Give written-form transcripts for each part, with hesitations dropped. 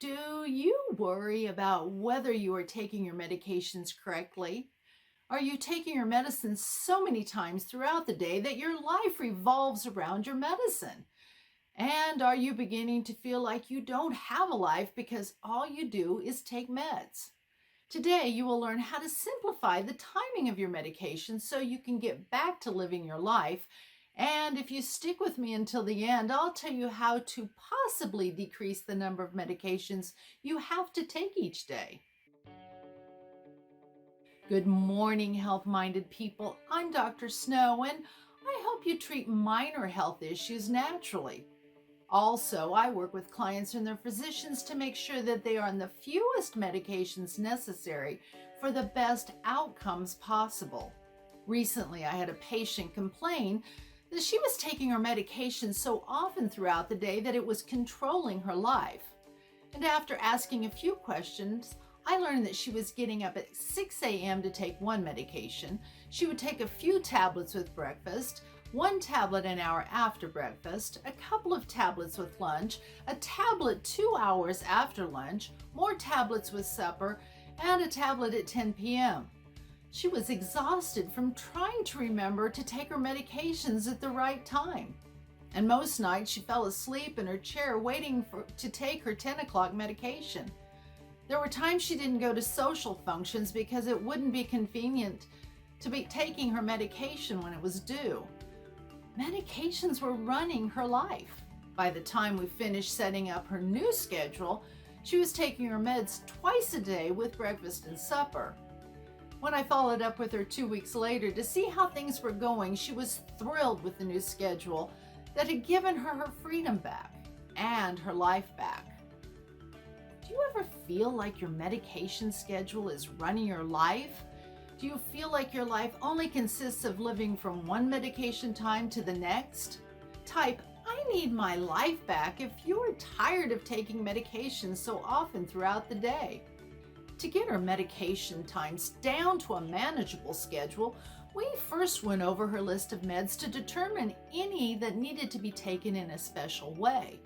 Do you worry about whether you are taking your medications correctly? Are you taking your medicine so many times throughout the day that your life revolves around your medicine? And are you beginning to feel like you don't have a life because all you do is take meds? Today, you will learn how to simplify the timing of your medication so you can get back to living your life. And if you stick with me until the end, I'll tell you how to possibly decrease the number of medications you have to take each day. Good morning, health minded people. I'm Dr. Snow, and I help you treat minor health issues naturally. Also, I work with clients and their physicians to make sure that they are on the fewest medications necessary for the best outcomes possible. Recently, I had a patient complain that she was taking her medication so often throughout the day that it was controlling her life. And after asking a few questions, I learned that she was getting up at 6 a.m. to take one medication. She would take a few tablets with breakfast, one tablet an hour after breakfast, a couple of tablets with lunch, a tablet 2 hours after lunch, more tablets with supper, and a tablet at 10 p.m. She was exhausted from trying to remember to take her medications at the right time. And most nights she fell asleep in her chair waiting to take her 10 o'clock medication. There were times she didn't go to social functions because it wouldn't be convenient to be taking her medication when it was due. Medications were running her life. By the time we finished setting up her new schedule, she was taking her meds twice a day with breakfast and supper. When I followed up with her 2 weeks later to see how things were going, she was thrilled with the new schedule that had given her her freedom back and her life back. Do you ever feel like your medication schedule is running your life? Do you feel like your life only consists of living from one medication time to the next? Type, I need my life back if you're tired of taking medications so often throughout the day. To get our medication times down to a manageable schedule, we first went over her list of meds to determine any that needed to be taken in a special way.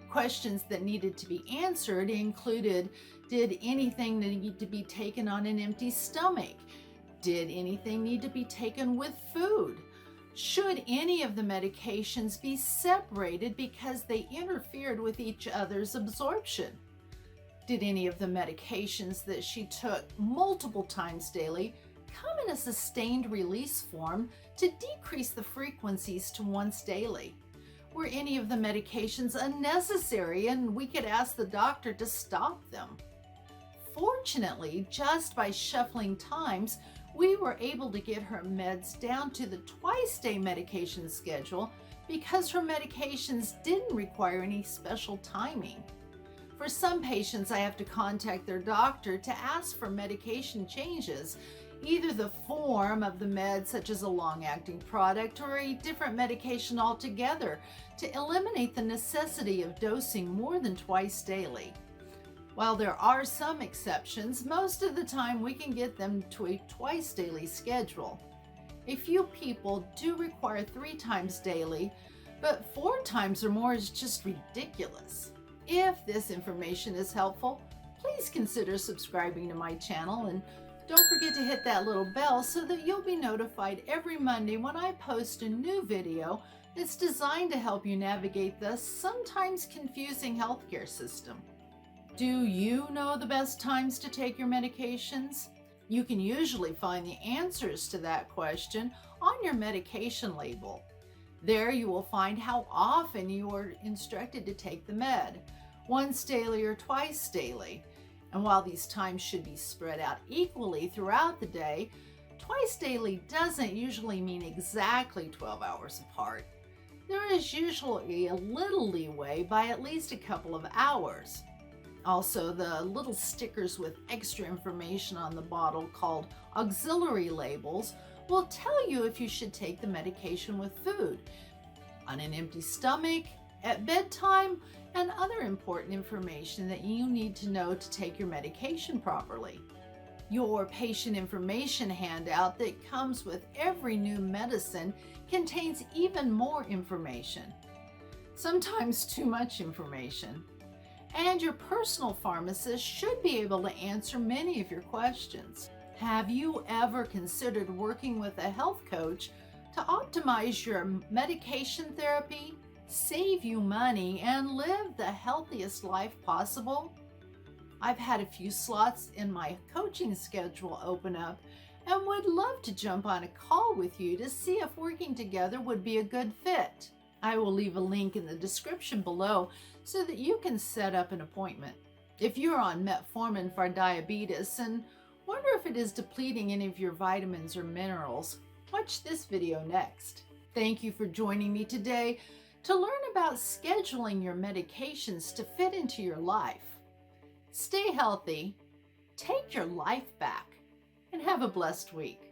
Questions that needed to be answered included, did anything need to be taken on an empty stomach? Did anything need to be taken with food? Should any of the medications be separated because they interfered with each other's absorption? Did any of the medications that she took multiple times daily come in a sustained release form to decrease the frequencies to once daily? Were any of the medications unnecessary and we could ask the doctor to stop them? Fortunately, just by shuffling times, we were able to get her meds down to the twice-day medication schedule because her medications didn't require any special timing. For some patients, I have to contact their doctor to ask for medication changes, either the form of the med, such as a long-acting product, or a different medication altogether, to eliminate the necessity of dosing more than twice daily. While there are some exceptions, most of the time we can get them to a twice daily schedule. A few people do require 3 times daily, but 4 times or more is just ridiculous. If this information is helpful, please consider subscribing to my channel and don't forget to hit that little bell so that you'll be notified every Monday when I post a new video that's designed to help you navigate the sometimes confusing healthcare system. Do you know the best times to take your medications? You can usually find the answers to that question on your medication label. There you will find how often you are instructed to take the med, once daily or twice daily. And while these times should be spread out equally throughout the day, twice daily doesn't usually mean exactly 12 hours apart. There is usually a little leeway by at least a couple of hours. Also, the little stickers with extra information on the bottle called auxiliary labels will tell you if you should take the medication with food, on an empty stomach, at bedtime, and other important information that you need to know to take your medication properly. Your patient information handout that comes with every new medicine contains even more information, sometimes too much information. And your personal pharmacist should be able to answer many of your questions. Have you ever considered working with a health coach to optimize your medication therapy, save you money, and live the healthiest life possible? I've had a few slots in my coaching schedule open up and would love to jump on a call with you to see if working together would be a good fit. I will leave a link in the description below so that you can set up an appointment. If you're on metformin for diabetes and wonder if it is depleting any of your vitamins or minerals, watch this video next. Thank you for joining me today to learn about scheduling your medications to fit into your life. Stay healthy, take your life back, and have a blessed week.